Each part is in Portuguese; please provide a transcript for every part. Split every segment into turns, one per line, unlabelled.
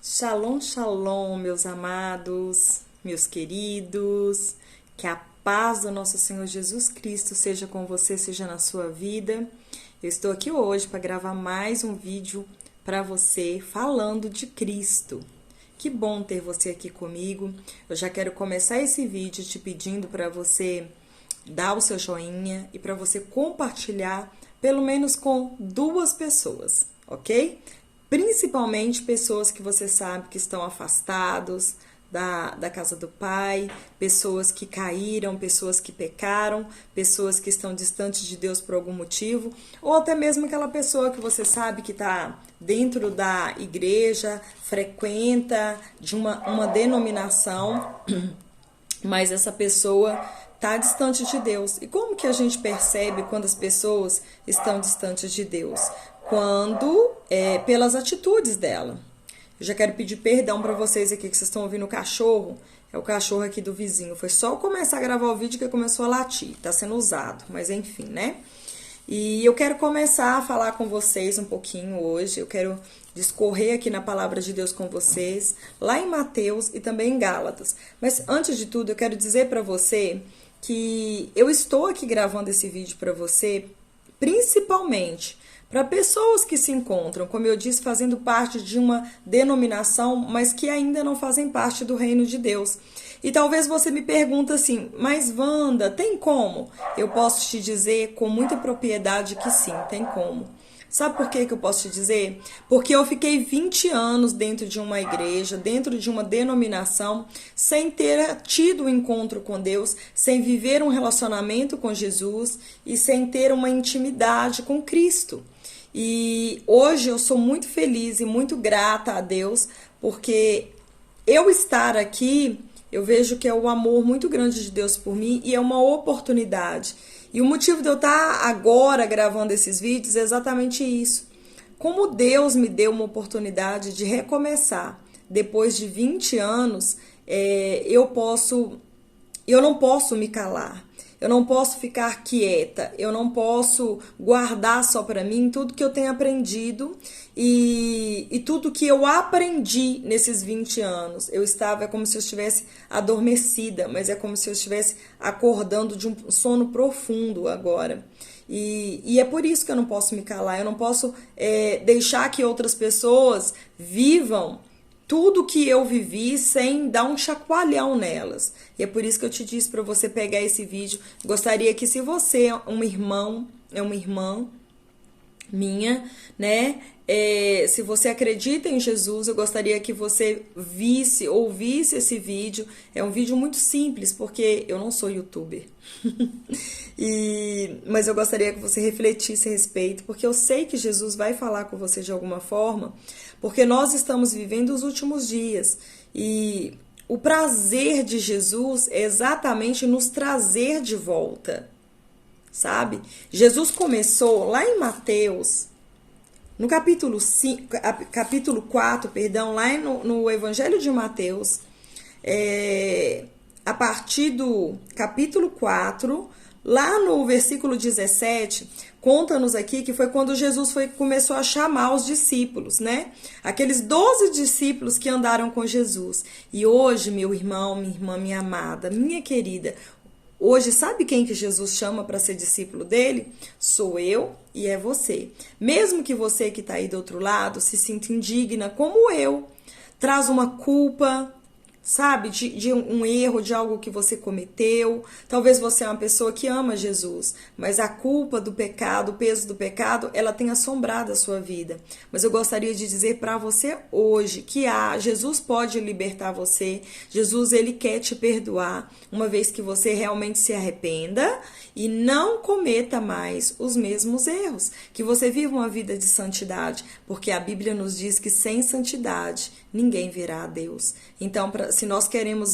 Shalom, shalom, meus amados, meus queridos, que a paz do nosso Senhor Jesus Cristo seja com você, seja na sua vida. Eu estou aqui hoje para gravar mais um vídeo para você falando de Cristo. Que bom ter você aqui comigo. Eu já quero começar esse vídeo te pedindo para você dar o seu joinha e para você compartilhar pelo menos com 2 pessoas, ok? Principalmente pessoas que você sabe que estão afastados da casa do Pai, pessoas que caíram, pessoas que pecaram, pessoas que estão distantes de Deus por algum motivo, ou até mesmo aquela pessoa que você sabe que está dentro da igreja, frequenta de uma denominação, mas essa pessoa está distante de Deus. E como que a gente percebe quando as pessoas estão distantes de Deus? Pelas atitudes dela. Eu já quero pedir perdão para vocês aqui que vocês estão ouvindo o cachorro. É o cachorro aqui do vizinho. Foi só eu começar a gravar o vídeo que começou a latir. Tá sendo usado, mas enfim, né? E eu quero começar a falar com vocês um pouquinho hoje. Eu quero discorrer aqui na palavra de Deus com vocês, lá em Mateus e também em Gálatas. Mas antes de tudo, eu quero dizer para você que eu estou aqui gravando esse vídeo para você, principalmente para pessoas que se encontram, como eu disse, fazendo parte de uma denominação, mas que ainda não fazem parte do reino de Deus. E talvez você me pergunte assim, mas Wanda, tem como? Eu posso te dizer com muita propriedade que sim, tem como. Sabe por que eu posso te dizer? Porque eu fiquei 20 anos dentro de uma igreja, dentro de uma denominação, sem ter tido um encontro com Deus, sem viver um relacionamento com Jesus e sem ter uma intimidade com Cristo. E hoje eu sou muito feliz e muito grata a Deus, porque eu estar aqui, eu vejo que é um amor muito grande de Deus por mim e é uma oportunidade. E o motivo de eu estar agora gravando esses vídeos é exatamente isso. Como Deus me deu uma oportunidade de recomeçar depois de 20 anos, eu não posso me calar. Eu não posso ficar quieta, eu não posso guardar só para mim tudo que eu tenho aprendido e tudo que eu aprendi nesses 20 anos. É como se eu estivesse adormecida, mas é como se eu estivesse acordando de um sono profundo agora. E é por isso que eu não posso me calar, eu não posso deixar que outras pessoas vivam tudo que eu vivi sem dar um chacoalhão nelas. E é por isso que eu te disse para você pegar esse vídeo. Gostaria que se você é um irmão, é uma irmã minha, né? Se você acredita em Jesus, eu gostaria que você ouvisse esse vídeo. É um vídeo muito simples, porque eu não sou youtuber. Mas eu gostaria que você refletisse a respeito, porque eu sei que Jesus vai falar com você de alguma forma, porque nós estamos vivendo os últimos dias. E o prazer de Jesus é exatamente nos trazer de volta, sabe? Jesus começou lá em Mateus, no capítulo 4, lá no Evangelho de Mateus, a partir do capítulo 4, lá no versículo 17, conta-nos aqui que foi quando Jesus começou a chamar os discípulos, né? Aqueles 12 discípulos que andaram com Jesus. E hoje, meu irmão, minha irmã, minha amada, minha querida, hoje, sabe quem que Jesus chama para ser discípulo dele? Sou eu e é você. Mesmo que você que está aí do outro lado se sinta indigna, como eu, traz uma culpa, sabe, de um erro, de algo que você cometeu. Talvez você é uma pessoa que ama Jesus, mas a culpa do pecado, o peso do pecado, ela tem assombrado a sua vida. Mas eu gostaria de dizer para você hoje que Jesus pode libertar você. Jesus, ele quer te perdoar, uma vez que você realmente se arrependa e não cometa mais os mesmos erros, que você viva uma vida de santidade, porque a Bíblia nos diz que sem santidade ninguém verá a Deus. Então, se nós queremos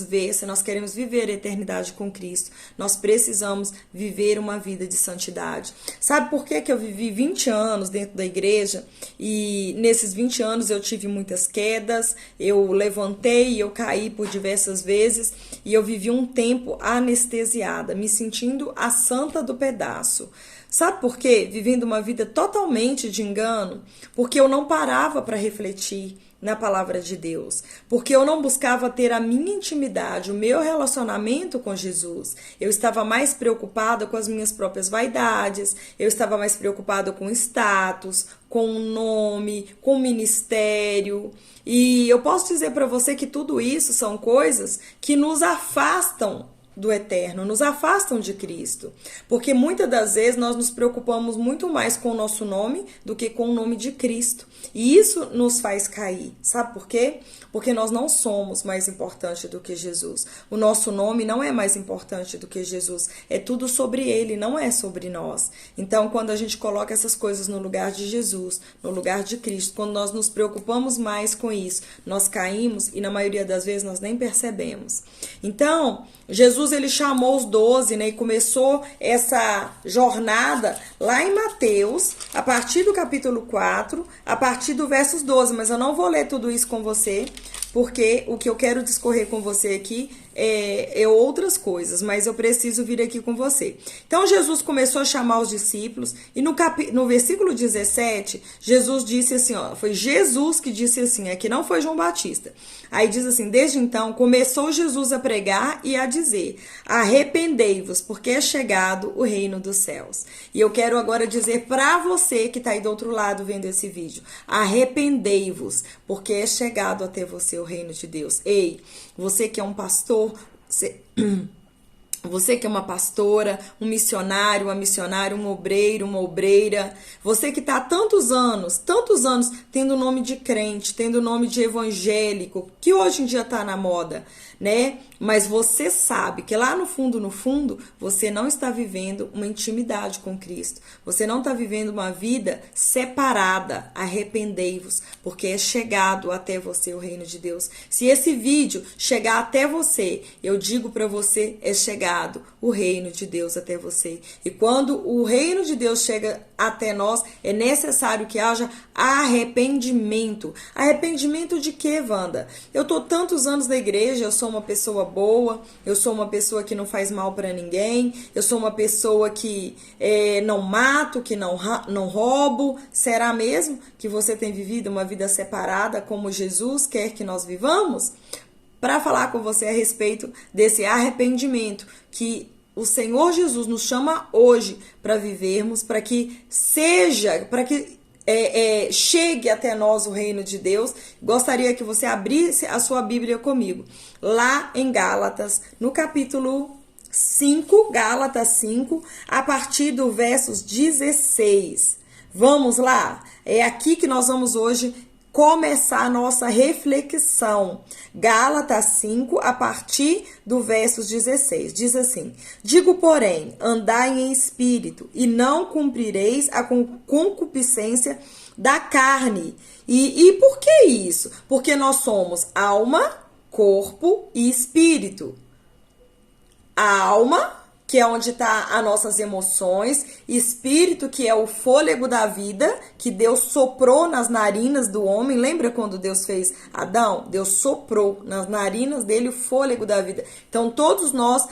viver a eternidade com Cristo, nós precisamos viver uma vida de santidade. Sabe por que eu vivi 20 anos dentro da igreja? E nesses 20 anos eu tive muitas quedas, eu levantei e eu caí por diversas vezes, e eu vivi um tempo anestesiada, me sentindo a santa do pedaço. Sabe por quê? Vivendo uma vida totalmente de engano, porque eu não parava para refletir na palavra de Deus, porque eu não buscava ter a minha intimidade, o meu relacionamento com Jesus. Eu estava mais preocupada com as minhas próprias vaidades, eu estava mais preocupada com status, com o nome, com o ministério. E eu posso dizer para você que tudo isso são coisas que nos afastam do eterno, nos afastam de Cristo, porque muitas das vezes nós nos preocupamos muito mais com o nosso nome do que com o nome de Cristo, e isso nos faz cair. Sabe por quê? Porque nós não somos mais importantes do que Jesus. O nosso nome não é mais importante do que Jesus, é tudo sobre ele, não é sobre nós. Então, quando a gente coloca essas coisas no lugar de Jesus, no lugar de Cristo, quando nós nos preocupamos mais com isso, nós caímos e na maioria das vezes nós nem percebemos. Então, Jesus, ele chamou os 12, né, e começou essa jornada lá em Mateus, a partir do capítulo 4, a partir do versos 12, mas eu não vou ler tudo isso com você, porque o que eu quero discorrer com você aqui é outras coisas, mas eu preciso vir aqui com você. Então, Jesus começou a chamar os discípulos, e no versículo 17, Jesus disse assim, ó, foi Jesus que disse assim, aqui não foi João Batista. Aí diz assim, desde então começou Jesus a pregar e a dizer, arrependei-vos, porque é chegado o reino dos céus. E eu quero agora dizer para você que está aí do outro lado vendo esse vídeo, arrependei-vos, porque é chegado até você o reino de Deus. Ei, você que é um pastor, você que é uma pastora, um missionário, uma missionária, um obreiro, uma obreira, você que está há tantos anos tendo o nome de crente, tendo o nome de evangélico, que hoje em dia está na moda, né? Mas você sabe que lá no fundo, você não está vivendo uma intimidade com Cristo. Você não está vivendo uma vida separada. Arrependei-vos, porque é chegado até você o reino de Deus. Se esse vídeo chegar até você, eu digo para você, é chegado o reino de Deus até você. E quando o reino de Deus chega até nós, é necessário que haja arrependimento. Arrependimento de quê, Wanda? Eu tô tantos anos na igreja, eu sou uma pessoa boa, eu sou uma pessoa que não faz mal para ninguém, eu sou uma pessoa que não mato, que não roubo. Será mesmo que você tem vivido uma vida separada como Jesus quer que nós vivamos? Para falar com você a respeito desse arrependimento que o Senhor Jesus nos chama hoje para vivermos, para que chegue até nós o reino de Deus. Gostaria que você abrisse a sua Bíblia comigo, lá em Gálatas, no capítulo 5, Gálatas 5, a partir do versos 16. Vamos lá? É aqui que nós vamos hoje começar a nossa reflexão. Gálatas 5, a partir do versos 16. Diz assim, digo, porém, andai em espírito, e não cumprireis a concupiscência da carne. E por que isso? Porque nós somos alma, corpo e espírito. A alma, que é onde está as nossas emoções, espírito, que é o fôlego da vida, que Deus soprou nas narinas do homem. Lembra quando Deus fez Adão? Deus soprou nas narinas dele o fôlego da vida. Então, todos nós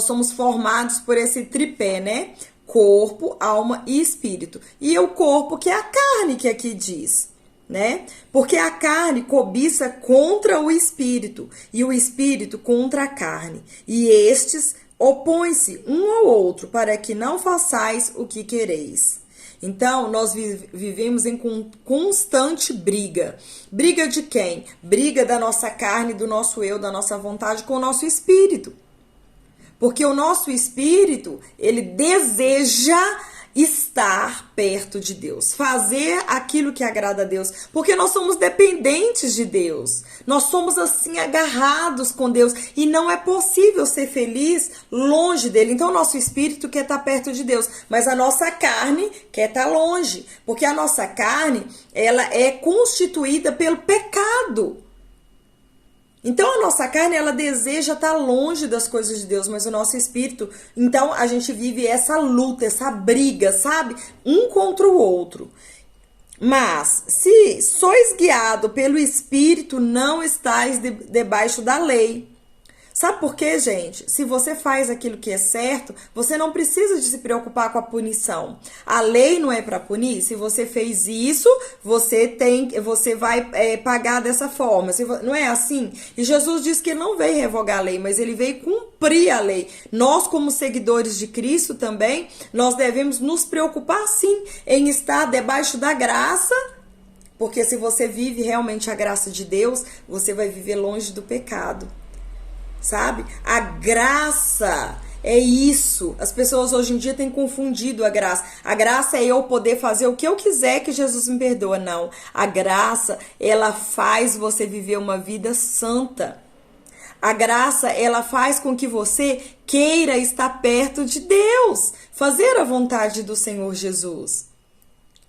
somos formados por esse tripé, né? Corpo, alma e espírito. E o corpo, que é a carne, que aqui diz, né? Porque a carne cobiça contra o espírito, e o espírito contra a carne. E estes opõe-se um ao outro, para que não façais o que quereis. Então, nós vivemos em constante briga. Briga de quem? Briga da nossa carne, do nosso eu, da nossa vontade com o nosso espírito. Porque o nosso espírito, ele deseja estar perto de Deus, fazer aquilo que agrada a Deus, porque nós somos dependentes de Deus, nós somos assim agarrados com Deus, e não é possível ser feliz longe dele. Então nosso espírito quer estar perto de Deus, mas a nossa carne quer estar longe, porque a nossa carne, ela é constituída pelo pecado. Então a nossa carne, ela deseja estar longe das coisas de Deus, mas o nosso espírito, então a gente vive essa luta, essa briga, sabe? Um contra o outro. Mas se sois guiado pelo espírito, não estáis debaixo da lei. Sabe por quê, gente? Se você faz aquilo que é certo, você não precisa de se preocupar com a punição. A lei não é para punir. Se você fez isso, você vai pagar dessa forma. Não é assim? E Jesus disse que ele não veio revogar a lei, mas ele veio cumprir a lei. Nós, como seguidores de Cristo também, nós devemos nos preocupar sim em estar debaixo da graça. Porque se você vive realmente a graça de Deus, você vai viver longe do pecado. Sabe? A graça é isso. As pessoas hoje em dia têm confundido a graça. A graça é eu poder fazer o que eu quiser que Jesus me perdoa. Não. A graça, ela faz você viver uma vida santa. A graça, ela faz com que você queira estar perto de Deus. Fazer a vontade do Senhor Jesus.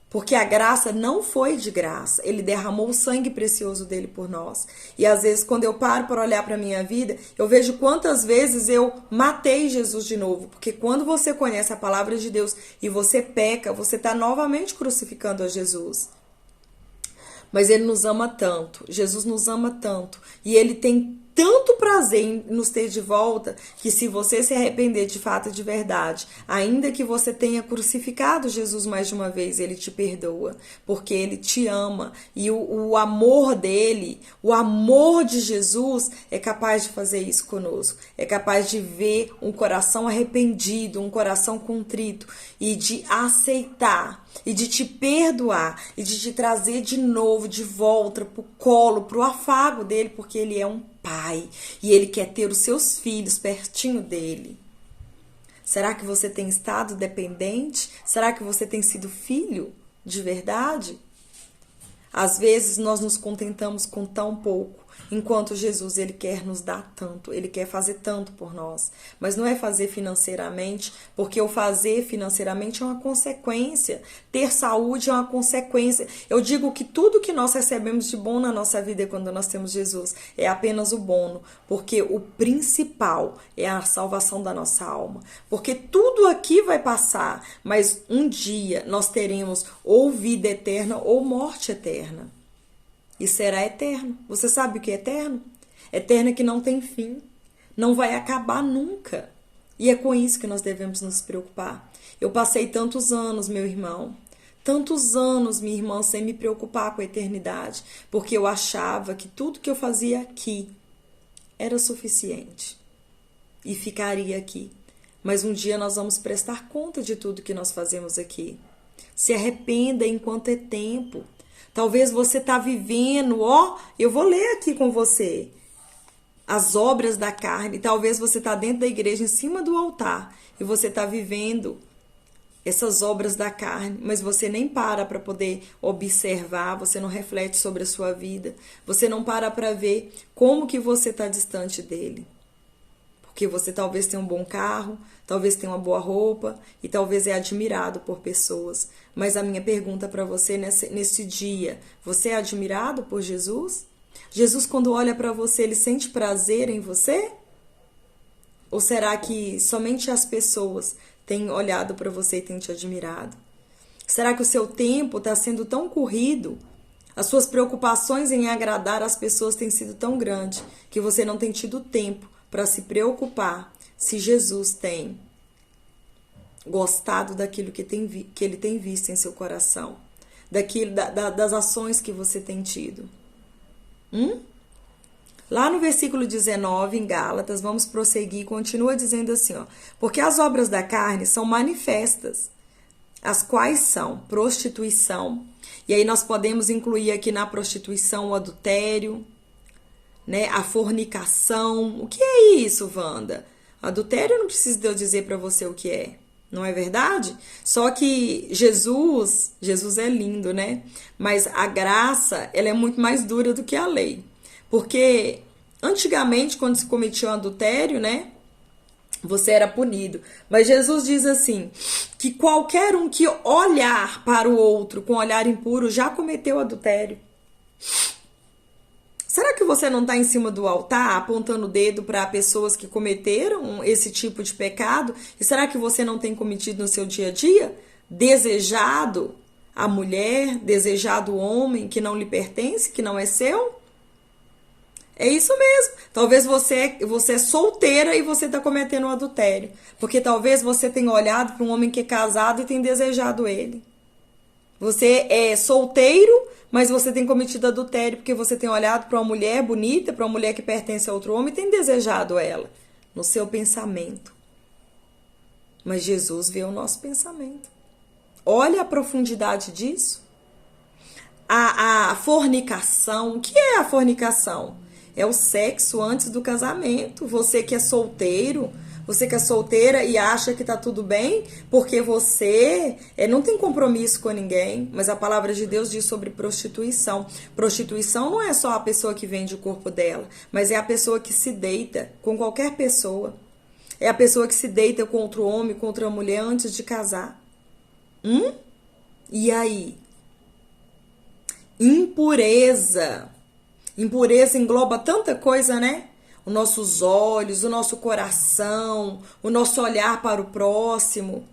Porque a graça não foi de graça. Ele derramou o sangue precioso dele por nós. E às vezes, quando eu paro para olhar para a minha vida, eu vejo quantas vezes eu matei Jesus de novo. Porque quando você conhece a palavra de Deus e você peca, você está novamente crucificando a Jesus. Mas ele nos ama tanto. Jesus nos ama tanto. E ele tem tanto prazer em nos ter de volta, que se você se arrepender de fato e de verdade, ainda que você tenha crucificado Jesus mais de uma vez, ele te perdoa, porque ele te ama. E o amor dele, o amor de Jesus é capaz de fazer isso conosco. É capaz de ver um coração arrependido, um coração contrito e de aceitar e de te perdoar e de te trazer de novo, de volta pro colo, pro afago dele, porque ele é um pai e ele quer ter os seus filhos pertinho dele. Será que você tem estado dependente? Será que você tem sido filho de verdade? Às vezes nós nos contentamos com tão pouco, enquanto Jesus, ele quer nos dar tanto, ele quer fazer tanto por nós. Mas não é fazer financeiramente, porque o fazer financeiramente é uma consequência. Ter saúde é uma consequência. Eu digo que tudo que nós recebemos de bom na nossa vida quando nós temos Jesus é apenas o bônus, porque o principal é a salvação da nossa alma. Porque tudo aqui vai passar, mas um dia nós teremos ou vida eterna ou morte eterna. E será eterno. Você sabe o que é eterno? Eterno é que não tem fim. Não vai acabar nunca. E é com isso que nós devemos nos preocupar. Eu passei tantos anos, meu irmão, tantos anos, minha irmã, sem me preocupar com a eternidade, porque eu achava que tudo que eu fazia aqui era suficiente e ficaria aqui. Mas um dia nós vamos prestar conta de tudo que nós fazemos aqui. Se arrependa enquanto é tempo. Talvez você está vivendo, eu vou ler aqui com você, as obras da carne. Talvez você está dentro da igreja, em cima do altar, e você está vivendo essas obras da carne, mas você nem para poder observar, você não reflete sobre a sua vida, você não para ver como que você está distante dele. Porque você talvez tenha um bom carro, talvez tenha uma boa roupa e talvez é admirado por pessoas. Mas a minha pergunta para você nesse dia, você é admirado por Jesus? Jesus, quando olha para você, ele sente prazer em você? Ou será que somente as pessoas têm olhado para você e têm te admirado? Será que o seu tempo está sendo tão corrido? As suas preocupações em agradar as pessoas têm sido tão grandes que você não tem tido tempo para se preocupar se Jesus tem gostado daquilo que ele tem visto em seu coração, das ações que você tem tido. Lá no versículo 19, em Gálatas, vamos prosseguir, continua dizendo assim, porque as obras da carne são manifestas, as quais são prostituição, e aí nós podemos incluir aqui na prostituição o adultério, né, a fornicação. O que é isso, Wanda? Adultério não precisa de eu dizer para você o que é, não é verdade? Só que Jesus é lindo, né? Mas a graça, ela é muito mais dura do que a lei. Porque antigamente, quando se cometia um adultério, né, você era punido. Mas Jesus diz assim, que qualquer um que olhar para o outro com olhar impuro já cometeu adultério. Será que você não está em cima do altar apontando o dedo para pessoas que cometeram esse tipo de pecado? E será que você não tem cometido no seu dia a dia? Desejado a mulher, desejado o homem que não lhe pertence, que não é seu? É isso mesmo. Talvez você é solteira e você está cometendo um adultério. Porque talvez você tenha olhado para um homem que é casado e tem desejado ele. Você é solteiro, mas você tem cometido adultério porque você tem olhado para uma mulher bonita, para uma mulher que pertence a outro homem e tem desejado ela no seu pensamento. Mas Jesus vê o nosso pensamento. Olha a profundidade disso. A fornicação. O que é a fornicação? É o sexo antes do casamento. Você que é solteiro, você que é solteira e acha que tá tudo bem, porque você não tem compromisso com ninguém. Mas a palavra de Deus diz sobre prostituição. Prostituição não é só a pessoa que vende o corpo dela, mas é a pessoa que se deita com qualquer pessoa. É a pessoa que se deita contra o homem, contra a mulher antes de casar. E aí? Impureza. Impureza engloba tanta coisa, né? Os nossos olhos, o nosso coração, o nosso olhar para o próximo.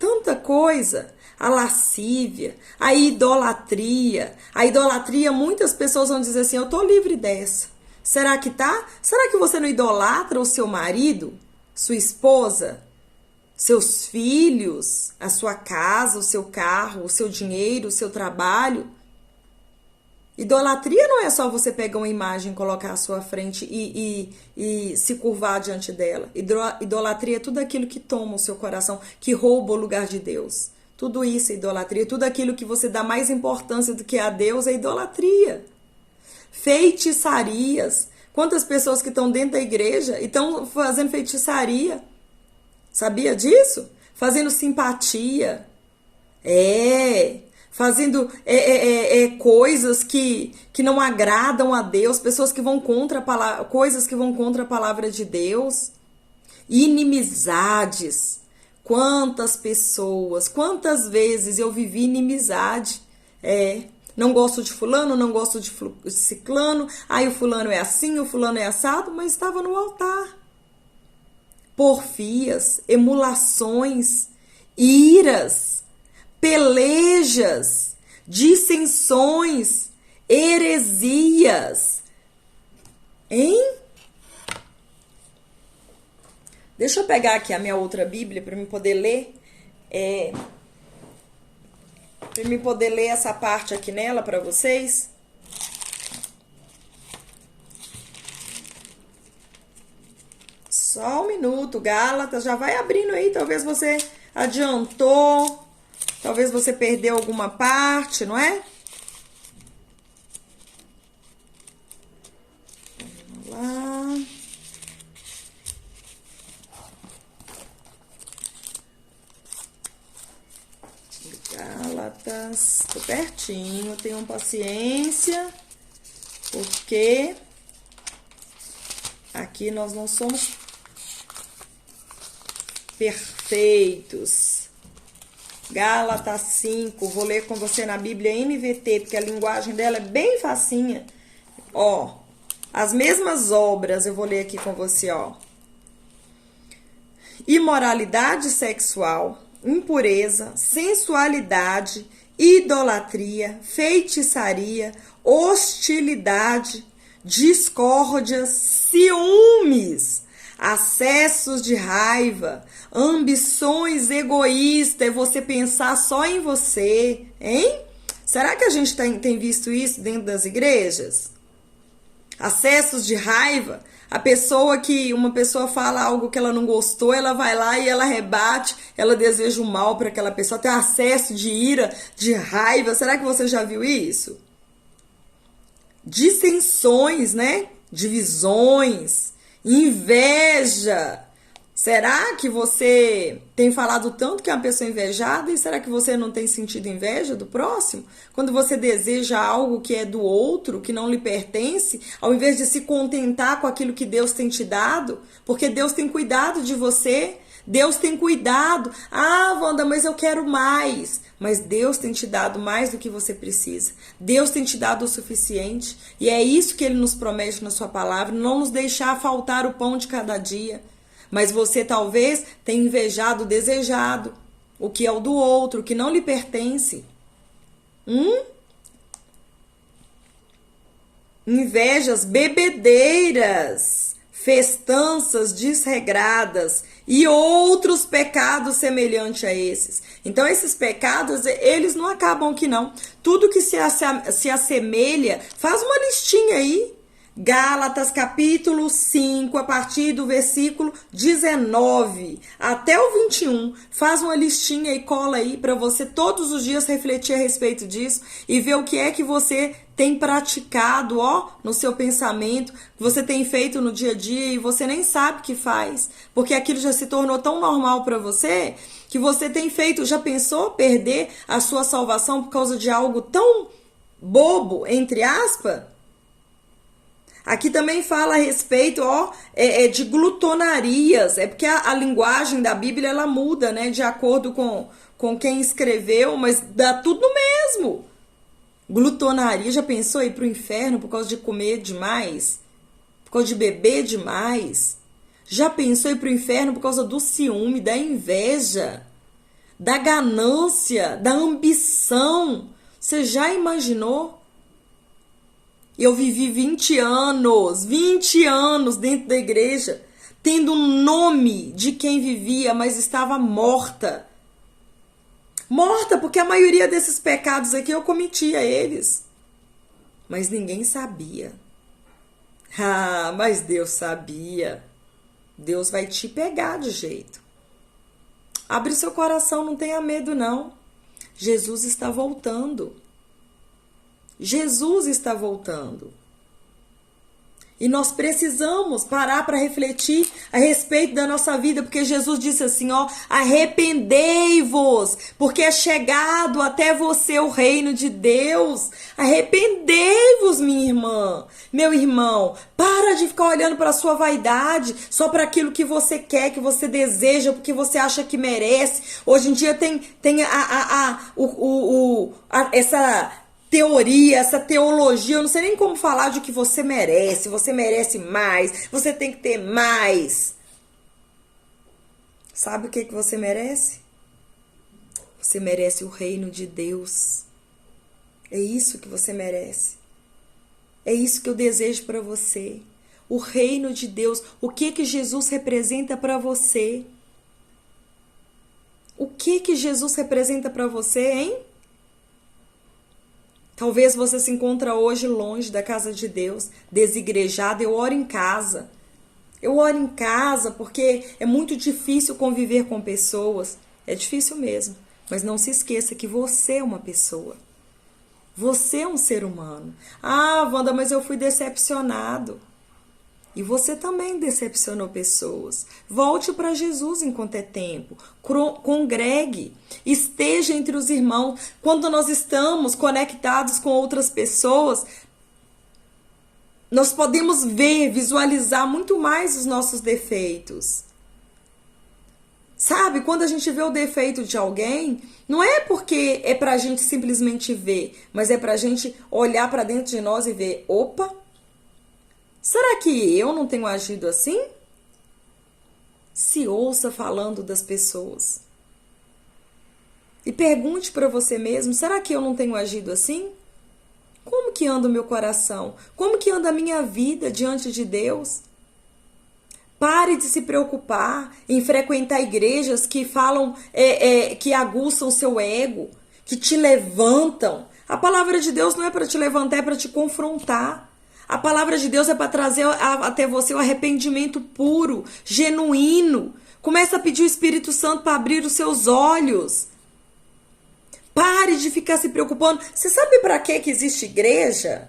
Tanta coisa. A lascívia, a idolatria. A idolatria, muitas pessoas vão dizer assim, eu tô livre dessa. Será que tá? Será que você não idolatra o seu marido, sua esposa, seus filhos, a sua casa, o seu carro, o seu dinheiro, o seu trabalho? Idolatria não é só você pegar uma imagem, colocar à sua frente e se curvar diante dela. Idolatria é tudo aquilo que toma o seu coração, que rouba o lugar de Deus. Tudo isso é idolatria. Tudo aquilo que você dá mais importância do que a Deus é idolatria. Feitiçarias. Quantas pessoas que estão dentro da igreja e estão fazendo feitiçaria? Sabia disso? Fazendo simpatia. Fazendo coisas que não agradam a Deus, pessoas que vão contra a palavra, coisas que vão contra a palavra de Deus. Inimizades. Quantas pessoas, quantas vezes eu vivi inimizade. Não gosto de fulano, não gosto de ciclano, aí o fulano é assim, o fulano é assado, mas estava no altar. Porfias, emulações, iras, pelejas, dissensões, heresias. Deixa eu pegar aqui a minha outra Bíblia para eu poder ler. Para eu poder ler essa parte aqui nela para vocês. Só um minuto, Gálatas, já vai abrindo aí. Talvez você adiantou, talvez você perdeu alguma parte, não é? Vamos lá. Gálatas, tô pertinho, tenham paciência, porque aqui nós não somos perfeitos. Gálatas 5, vou ler com você na Bíblia NVT, porque a linguagem dela é bem facinha. As mesmas obras, eu vou ler aqui com você, Imoralidade sexual, impureza, sensualidade, idolatria, feitiçaria, hostilidade, discórdias, ciúmes, acessos de raiva, ambições egoístas, é você pensar só em você, hein? Será que a gente tem visto isso dentro das igrejas? Acessos de raiva, uma pessoa fala algo que ela não gostou, ela vai lá e ela rebate, ela deseja o mal para aquela pessoa, tem acesso de ira, de raiva. Será que você já viu isso? Dissensões, né? Divisões, inveja. Será que você tem falado tanto que é uma pessoa invejada e será que você não tem sentido inveja do próximo? Quando você deseja algo que é do outro, que não lhe pertence, ao invés de se contentar com aquilo que Deus tem te dado, porque Deus tem cuidado de você, Deus tem cuidado. Wanda, mas eu quero mais. Mas Deus tem te dado mais do que você precisa. Deus tem te dado o suficiente. E é isso que Ele nos promete na sua palavra, não nos deixar faltar o pão de cada dia. Mas você talvez tenha invejado, desejado o que é o do outro, o que não lhe pertence. invejas, bebedeiras, festanças desregradas e outros pecados semelhantes a esses. Então, esses pecados, eles não acabam aqui, não. Tudo que se assemelha, faz uma listinha aí. Gálatas, capítulo 5, a partir do versículo 19 até o 21. Faz uma listinha e cola aí para você todos os dias refletir a respeito disso e ver o que é que você tem praticado, ó, no seu pensamento, que você tem feito no dia a dia e você nem sabe que faz, porque aquilo já se tornou tão normal para você que você tem feito, já pensou perder a sua salvação por causa de algo tão bobo, entre aspas? Aqui também fala a respeito, ó, de glutonarias. É porque a linguagem da Bíblia, ela muda, né? De acordo com quem escreveu, mas dá tudo no mesmo. Glutonaria, já pensou ir pro inferno por causa de comer demais? Por causa de beber demais? Já pensou ir pro inferno por causa do ciúme, da inveja, da ganância, da ambição? Você já imaginou? Eu vivi 20 anos dentro da igreja, tendo um nome de quem vivia, mas estava morta. Morta, porque a maioria desses pecados aqui eu cometia eles. Mas ninguém sabia. Ah, mas Deus sabia. Deus vai te pegar de jeito. Abre seu coração, não tenha medo não. Jesus está voltando. Jesus está voltando. E nós precisamos parar para refletir a respeito da nossa vida, porque Jesus disse assim, ó, arrependei-vos, porque é chegado até você o reino de Deus. Arrependei-vos, minha irmã, meu irmão. Para de ficar olhando para a sua vaidade, só para aquilo que você quer, que você deseja, porque você acha que merece. Hoje em dia tem essa teoria, essa teologia, eu não sei nem como falar de que você merece mais, você tem que ter mais. Sabe o que você merece? Você merece o reino de Deus. É isso que você merece. É isso que eu desejo para você. O reino de Deus. O que Jesus representa para você? O que Jesus representa para você, hein? Talvez você se encontre hoje longe da casa de Deus, desigrejado. Eu oro em casa. Eu oro em casa porque é muito difícil conviver com pessoas. É difícil mesmo. Mas não se esqueça que você é uma pessoa. Você é um ser humano. Ah, Wanda, mas eu fui decepcionado. E você também decepcionou pessoas. Volte para Jesus enquanto é tempo. Congregue. Esteja entre os irmãos. Quando nós estamos conectados com outras pessoas, nós podemos ver, visualizar muito mais os nossos defeitos. Sabe, quando a gente vê o defeito de alguém, não é porque é pra gente simplesmente ver, mas é pra gente olhar pra dentro de nós e ver, opa, será que eu não tenho agido assim? Se ouça falando das pessoas. E pergunte para você mesmo, será que eu não tenho agido assim? Como que anda o meu coração? Como que anda a minha vida diante de Deus? Pare de se preocupar em frequentar igrejas que falam, que aguçam o seu ego, que te levantam. A palavra de Deus não é para te levantar, é para te confrontar. A palavra de Deus é para trazer até você o arrependimento puro, genuíno. Começa a pedir o Espírito Santo para abrir os seus olhos. Pare de ficar se preocupando. Você sabe para que existe igreja?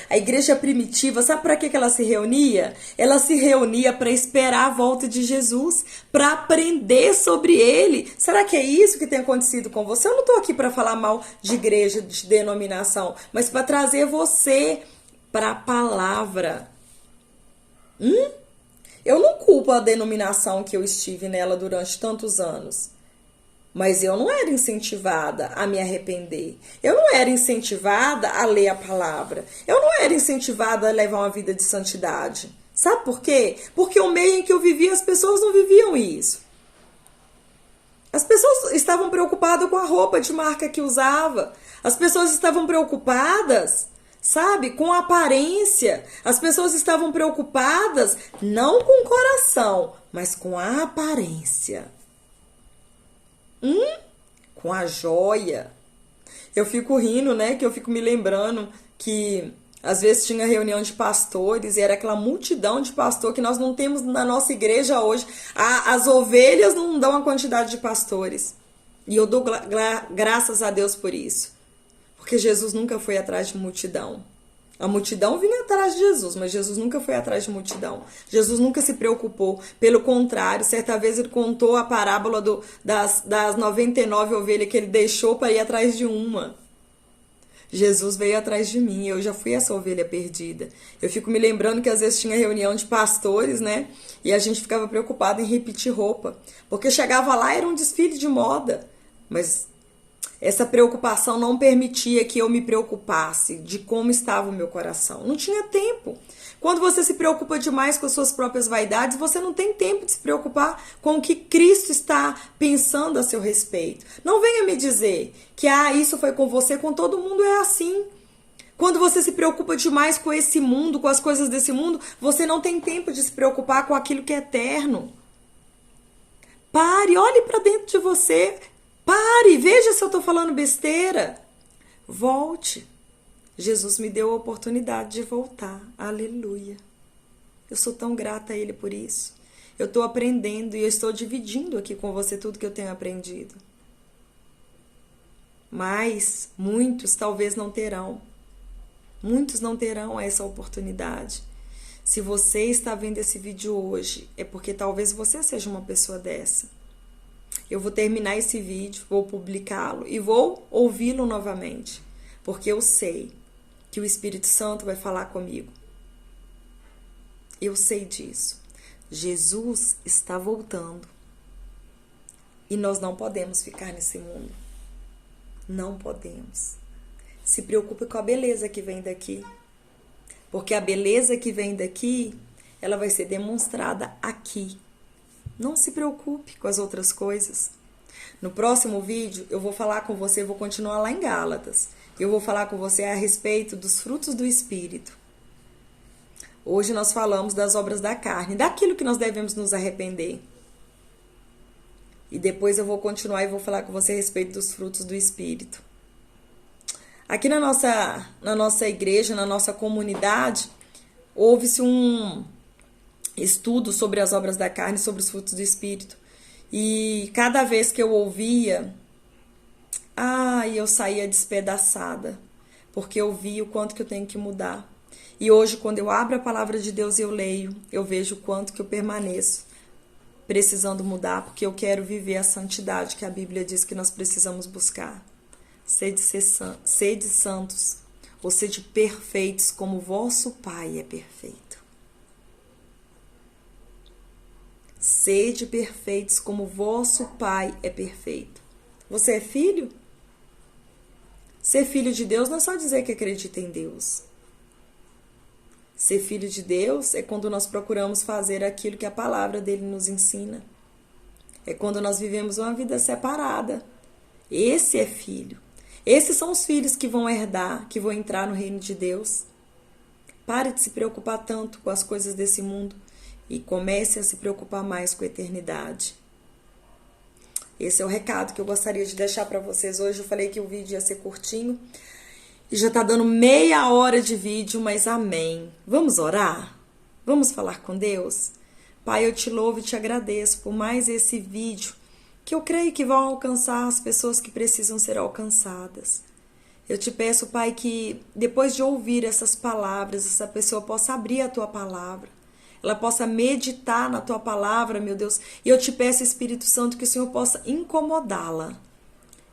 A igreja primitiva, sabe para que ela se reunia? Ela se reunia para esperar a volta de Jesus, para aprender sobre ele. Será que é isso que tem acontecido com você? Eu não estou aqui para falar mal de igreja, de denominação, mas para trazer você para a palavra. Eu não culpo a denominação que eu estive nela durante tantos anos. Mas eu não era incentivada a me arrepender. Eu não era incentivada a ler a palavra. Eu não era incentivada a levar uma vida de santidade. Sabe por quê? Porque o meio em que eu vivia, as pessoas não viviam isso. As pessoas estavam preocupadas com a roupa de marca que usava. As pessoas estavam preocupadas, sabe? Com a aparência. As pessoas estavam preocupadas não com o coração, mas com a aparência. Com a joia. Eu fico rindo, né? Que eu fico me lembrando que às vezes tinha reunião de pastores e era aquela multidão de pastor que nós não temos na nossa igreja hoje. As ovelhas não dão a quantidade de pastores. E eu dou graças a Deus por isso. Porque Jesus nunca foi atrás de multidão. A multidão vinha atrás de Jesus, mas Jesus nunca foi atrás de multidão. Jesus nunca se preocupou. Pelo contrário, certa vez ele contou a parábola das 99 ovelhas que ele deixou para ir atrás de uma. Jesus veio atrás de mim, eu já fui essa ovelha perdida. Eu fico me lembrando que às vezes tinha reunião de pastores, né? E a gente ficava preocupado em repetir roupa. Porque chegava lá, era um desfile de moda. Mas essa preocupação não permitia que eu me preocupasse de como estava o meu coração. Não tinha tempo. Quando você se preocupa demais com as suas próprias vaidades, você não tem tempo de se preocupar com o que Cristo está pensando a seu respeito. Não venha me dizer que isso foi com você, com todo mundo é assim. Quando você se preocupa demais com esse mundo, com as coisas desse mundo, você não tem tempo de se preocupar com aquilo que é eterno. Pare, olhe para dentro de você. Pare, veja se eu estou falando besteira. Volte. Jesus me deu a oportunidade de voltar. Aleluia. Eu sou tão grata a Ele por isso. Eu estou aprendendo e eu estou dividindo aqui com você tudo que eu tenho aprendido. Mas muitos talvez não terão. Muitos não terão essa oportunidade. Se você está vendo esse vídeo hoje, é porque talvez você seja uma pessoa dessa. Eu vou terminar esse vídeo, vou publicá-lo e vou ouvi-lo novamente, porque eu sei que o Espírito Santo vai falar comigo. Eu sei disso. Jesus está voltando e nós não podemos ficar nesse mundo. Não podemos. Se preocupe com a beleza que vem daqui, porque a beleza que vem daqui, ela vai ser demonstrada aqui. Não se preocupe com as outras coisas. No próximo vídeo, eu vou falar com você, vou continuar lá em Gálatas. Eu vou falar com você a respeito dos frutos do Espírito. Hoje nós falamos das obras da carne, daquilo que nós devemos nos arrepender. E depois eu vou continuar e vou falar com você a respeito dos frutos do Espírito. Aqui na nossa igreja, na nossa comunidade, houve-se um estudo sobre as obras da carne, sobre os frutos do Espírito. E cada vez que eu ouvia, eu saía despedaçada, porque eu vi o quanto que eu tenho que mudar. E hoje, quando eu abro a palavra de Deus e eu leio, eu vejo o quanto que eu permaneço precisando mudar, porque eu quero viver a santidade que a Bíblia diz que nós precisamos buscar. Sede santos, ou sede perfeitos, como vosso Pai é perfeito. Sede perfeitos como vosso Pai é perfeito. Você é filho? Ser filho de Deus não é só dizer que acredita em Deus. Ser filho de Deus é quando nós procuramos fazer aquilo que a palavra dele nos ensina. É quando nós vivemos uma vida separada. Esse é filho. Esses são os filhos que vão herdar, que vão entrar no reino de Deus. Pare de se preocupar tanto com as coisas desse mundo e comece a se preocupar mais com a eternidade. Esse é o recado que eu gostaria de deixar para vocês hoje. Eu falei que o vídeo ia ser curtinho e já está dando meia hora de vídeo, mas amém. Vamos orar? Vamos falar com Deus? Pai, eu te louvo e te agradeço por mais esse vídeo que eu creio que vão alcançar as pessoas que precisam ser alcançadas. Eu te peço, Pai, que depois de ouvir essas palavras, essa pessoa possa abrir a tua palavra. Ela possa meditar na tua palavra, meu Deus. E eu te peço, Espírito Santo, que o Senhor possa incomodá-la.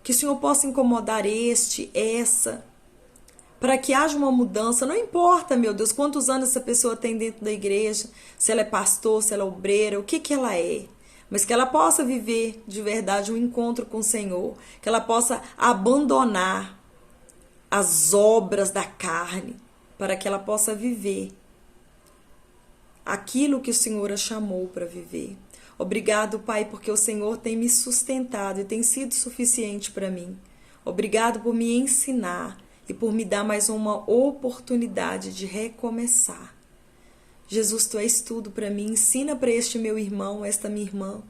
Que o Senhor possa incomodar essa, para que haja uma mudança. Não importa, meu Deus, quantos anos essa pessoa tem dentro da igreja, se ela é pastor, se ela é obreira, o que ela é. Mas que ela possa viver de verdade um encontro com o Senhor. Que ela possa abandonar as obras da carne, para que ela possa viver aquilo que o Senhor a chamou para viver. Obrigado, Pai, porque o Senhor tem me sustentado e tem sido suficiente para mim. Obrigado por me ensinar e por me dar mais uma oportunidade de recomeçar. Jesus, tu és tudo para mim. Ensina para este meu irmão, esta minha irmã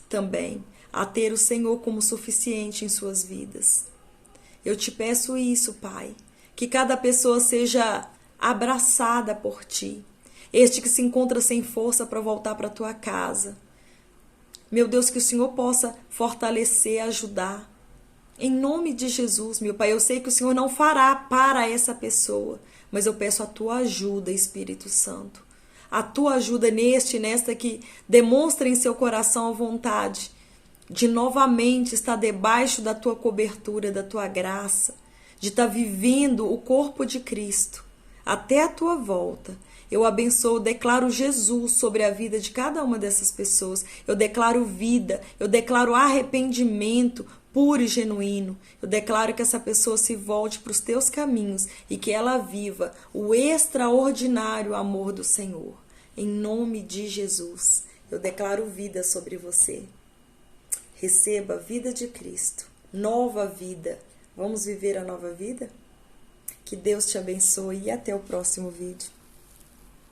também, a ter o Senhor como suficiente em suas vidas. Eu te peço isso, Pai, que cada pessoa seja abraçada por ti. Este que se encontra sem força para voltar para a tua casa. Meu Deus, que o Senhor possa fortalecer, ajudar. Em nome de Jesus, meu Pai, eu sei que o Senhor não fará para essa pessoa, mas eu peço a tua ajuda, Espírito Santo. A tua ajuda neste e nesta que demonstra em seu coração a vontade de novamente estar debaixo da tua cobertura, da tua graça, de estar vivendo o corpo de Cristo até a tua volta. Eu abençoo, declaro Jesus sobre a vida de cada uma dessas pessoas. Eu declaro vida, eu declaro arrependimento puro e genuíno. Eu declaro que essa pessoa se volte para os teus caminhos e que ela viva o extraordinário amor do Senhor. Em nome de Jesus, eu declaro vida sobre você. Receba a vida de Cristo, nova vida. Vamos viver a nova vida? Que Deus te abençoe e até o próximo vídeo.